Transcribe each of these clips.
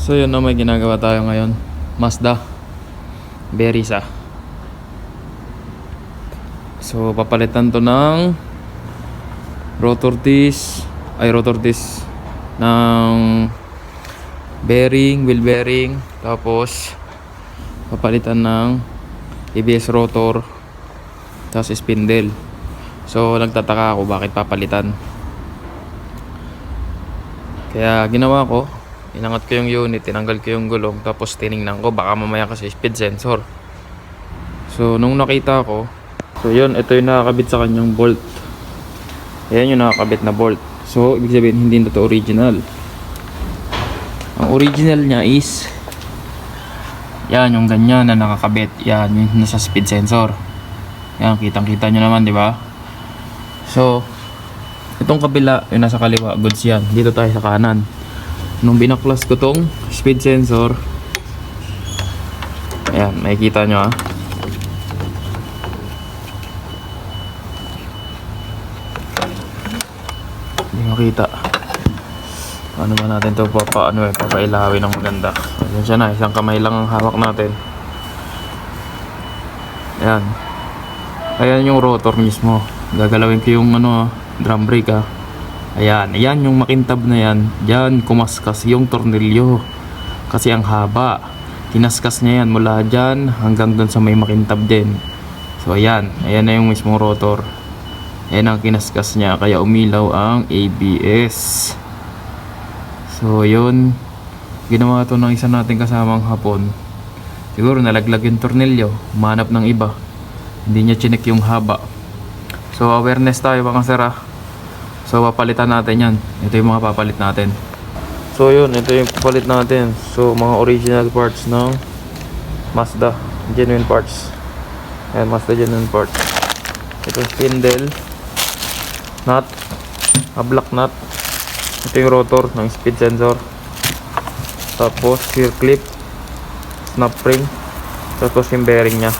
So yun na, may ginagawa tayo ngayon. Mazda Berisa. So papalitan to ng rotor disc ng bearing, wheel bearing, tapos papalitan ng ABS rotor, tapos spindle. So nagtataka ako bakit papalitan. Kaya ginawa ko, inangat ko yung unit, tinanggal ko yung gulong, tapos tiningnan ko baka mamaya kasi speed sensor. So nung nakita ko, so yun, ito yung nakakabit sa kanyang bolt. Ayan yung nakakabit na bolt. So ibig sabihin hindi na to original. Ang original niya is yan, yung ganyan na nakakabit. Yan, yung nasa speed sensor. Yan, kitang kita nyo naman, di ba? So itong kabila, yung nasa kaliwa, goods yan. Dito tayo sa kanan. Nung binaklas ko tong speed sensor, ayan, makikita nyo ha. Hindi makita. Ano ba natin ito papailawin ng maganda. Ayan siya na, isang kamay lang ang hawak natin. Ayan. Ayan yung rotor mismo. Gagalawin ko yung drum brake ha. Ayan, ayan yung makintab na yan. Diyan kumaskas yung tornilyo. Kasi ang haba. Kinaskas niya yan mula dyan hanggang dun sa may makintab din. So ayan, ayan na yung mismong rotor. Ayan ang kinaskas niya, kaya umilaw ang ABS. So yun, ginawa to ng isa natin kasamang hapon. Siguro nalaglag yung tornilyo, humanap ng iba. Hindi niya chinek yung haba. So awareness tayo mga sir ha. So papalitan natin yan. Ito yung mga papalit natin. So yun, ito yung papalit natin. So mga original parts ng Mazda, genuine parts. Ayan, Mazda genuine parts. Ito yung spindle, nut, block nut. Ito yung rotor ng speed sensor. Tapos gear clip, snap ring, tapos yung bearing nya.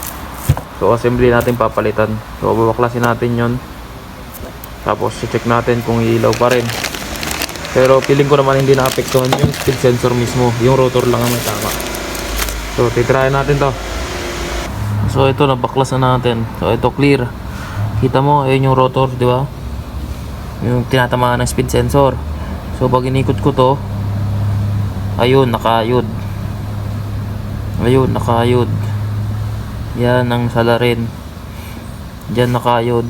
So assembly natin papalitan. So babaklasin natin yon. Tapos check natin kung ilaw pa rin. Pero feeling ko naman hindi naapektuhan yung speed sensor mismo. Yung rotor lang ang may tama. So titrayan natin to. So ito, nabaklas na natin. So ito clear. Kita mo, ayun yung rotor, di ba? Yung tinatamaan ng speed sensor. So pag inikot ko to, ayun, nakaayod. Ayun, nakaayod. Yan ang salarin. Diyan nakaayod.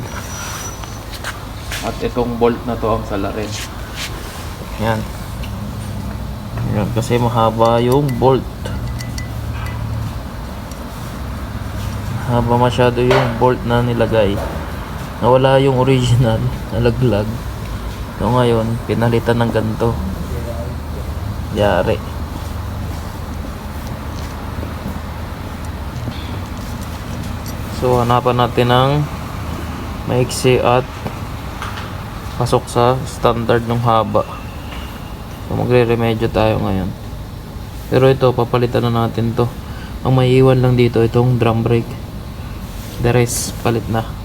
At itong bolt na to ang salarin. Yan. Yan, kasi mahaba yung bolt. Mahaba masyado yung bolt na nilagay. Nawala yung original, nalaglag. So ngayon, pinalitan ng ganito. Yari. So hanapan natin ng maiksi at pasok sa standard ng haba. So magre-remedyo tayo ngayon. Pero ito, papalitan na natin to. Ang maiiwan lang dito, itong drum brake. The rest, palit na.